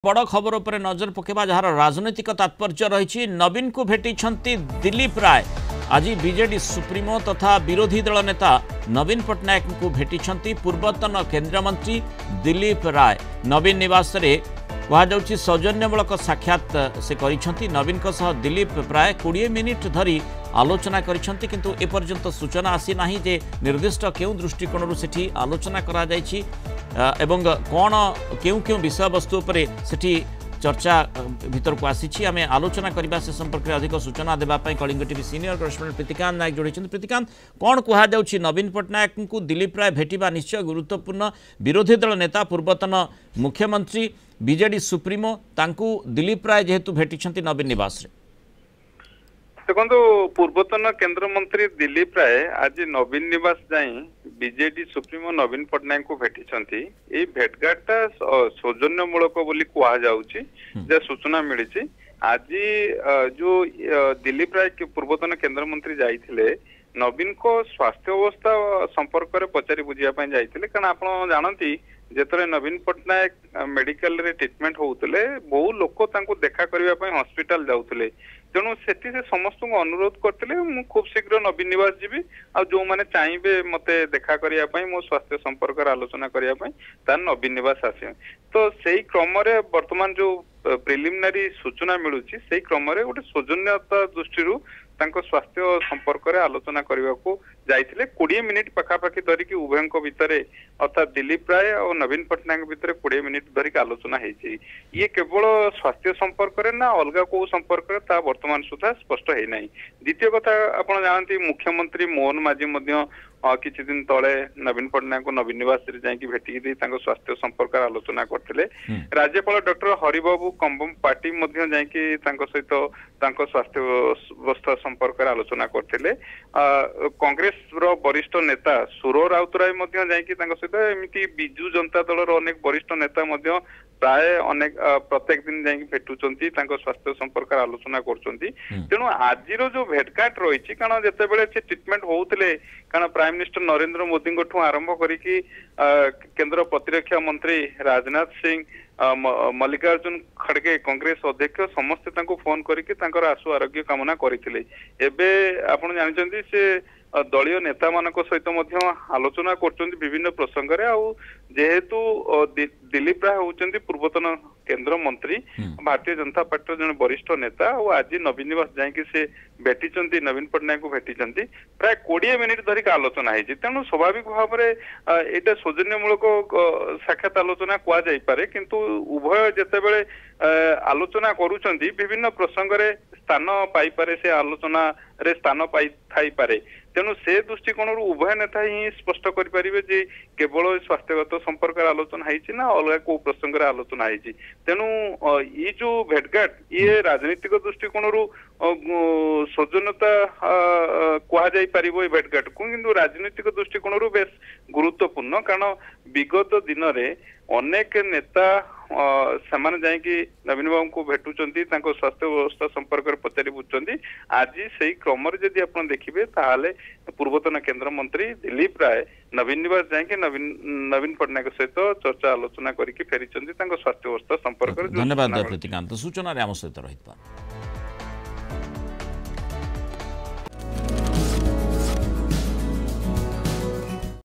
बड़ खबर पर नजर पकेबा जार राजनैतिक तात्पर्य रही नवीन को भेटी दिलीप राय आज बीजेडी सुप्रीमो तथा विरोधी दल नेता नवीन पट्टनायक को भेटी पूर्वतन केन्द्रमंत्री दिलीप राय नवीन निवास कहुच्छी सौजन्यमूलक साक्षात से करिसेंती नवीन सह दिलीप प्राय 20 मिनिट धरी आलोचना करिसेंती किंतु एपर्यंत सूचना आसी नाही जे निर्दिष्ट केउ दृष्टिकोण सेठी आलोचना करा जायछि एवं कौन केउ केउ विषय वस्तु पर सेठी चर्चा भीतर को आसी आम आलोचना करने से संपर्क में अधिक सूचना देवाई Kalinga TV senior correspondent Pritikant Nayak जोड़ी प्रीतिकांत कौन कहुच्छी नवीन पट्टनायक को दिलीप राय भेटा निश्चय गुरुत्वपूर्ण विरोधी दल नेता पूर्वतन मुख्यमंत्री बीजेडी सुप्रीमो तांकू दिलीप राय जेहेतु भेटी नवीन निवास देखो पूर्वतन केंद्र मंत्री दिलीप राय आज नवीन निवास जाई बीजेडी सुप्रीमो नवीन पट्टनायक को भेटी भेटघाटा सौजन्यमूलक बोली कहुच्छी सूचना मिली आज जो दिलीप राय पूर्वतन केंद्र मंत्री जाइए नवीन को स्वास्थ्य अवस्था संपर्क में पचारि बुझापी जाइए कारण आप जानती जिते नवीन पट्टनायक मेडिकल रे ट्रीटमेंट होते बहु लोक देखा करने हॉस्पिटल जाऊे तेणु से समस्त को अनुरोध करते खूब शीघ्र नवीन निवास जीवी आ जो मैंने चाहिए मत देखा करने मो स्वास्थ्य संपर्क आलोचना करने तार नवीन निवास आसे तो से क्रम वर्तमान जो प्रिलिमिनारी सूचना मिलूँ से क्रम गोटे सौजन्यता दृष्टि स्वास्थ्य संपर्क में आलोचना करने को जाइए 20 मिनिट पखापाखि धरिकी उभय भितर अर्थात दिलीप राय और नवीन पट्टनायक भितर 20 मिनिट धरिक आलोचना होती ये केवल स्वास्थ्य संपर्क में ना अलग को संपर्क में वर्तमान सुधा स्पष्ट है ना। द्वितीय कथा आप जानते मुख्यमंत्री मोहन माझी किछि दिन तले नवीन पट्टनायक को नवीन निवास जाकि भेटिकी स्वास्थ्य संपर्क आलोचना करते राज्यपाल डॉक्टर हरिबाबू कंबम पार्टी जाकि सहित स्वास्थ्य अवस्था संपर्क आलोचना करते कांग्रेस वरिष्ठ नेता सुर राउतराय जाकि सहित एमती बिजु जनता दल अनेक वरिष्ठ नेता प्राय अनेक प्रत्येक दिन जाकि भेटुचंती स्वास्थ्य संपर्क आलोचना करचंती तेणु आज जो भेटघाट रही कारण जितेबाला से ट्रीटमेंट होते कारण प्राइम मिनिस्टर नरेंद्र मोदी आरंभ करिकी केंद्र प्रतिरक्षा मंत्री राजनाथ सिंह मल्लिकार्जुन खड़गे कांग्रेस अध्यक्ष समस्ते फोन करके आशु आरोग्य कामना करते आपण जानते से दलीय नेता मान सहित आलोचना कर विभिन्न प्रसंग जेहेतु दिलीप राय होती पूर्वतन केंद्र मंत्री भारतीय जनता पार्टी जन वरिष्ठ नेता और आज नवीन निवास जाकि से भेटी नवीन पट्टनायक को भेटी प्राय 20 मिनिट धरिक आलोचना होती तेणु स्वाभाविक भाव में यहाँ सौजन्यमूलक साक्षात आलोचना कहुपे किंतु उभय जितेबाला आलोचना करुँच विभिन्न प्रसंग में स्थान पाइपे से आलोचना रे स्थान पाई पारे तेणु से दृष्टिकोण उभय नेता ही स्पष्ट करें केवल स्वास्थ्यगत संपर्क आलोचना होती ना अलग को प्रसंग आलोचना होती तेणु ये जो भेटघाट ये राजनीतिक दृष्टिकोण सौजन्यता कहुपर भेटघाट को किंतु राजनीतिक दृष्टिकोण बेस गुरुत्वपूर्ण कारण विगत दिन में अनेक नेता सेमाने जाकि नवीन बाबू को भेटुचंती स्वास्थ्य व्यवस्था संपर्क में पचारि बुझुचंती आज से क्रम यदि आप देखिए ताहले पूर्वतन केंद्र मंत्री दिलीप राय नवीन निवास जाकि नवीन पट्टनायक सहित चर्चा आलोचना करके फेरी स्वास्थ्य व्यवस्था संपर्क। धन्यवाद प्रीतिकांत सूचना आम सहित रही।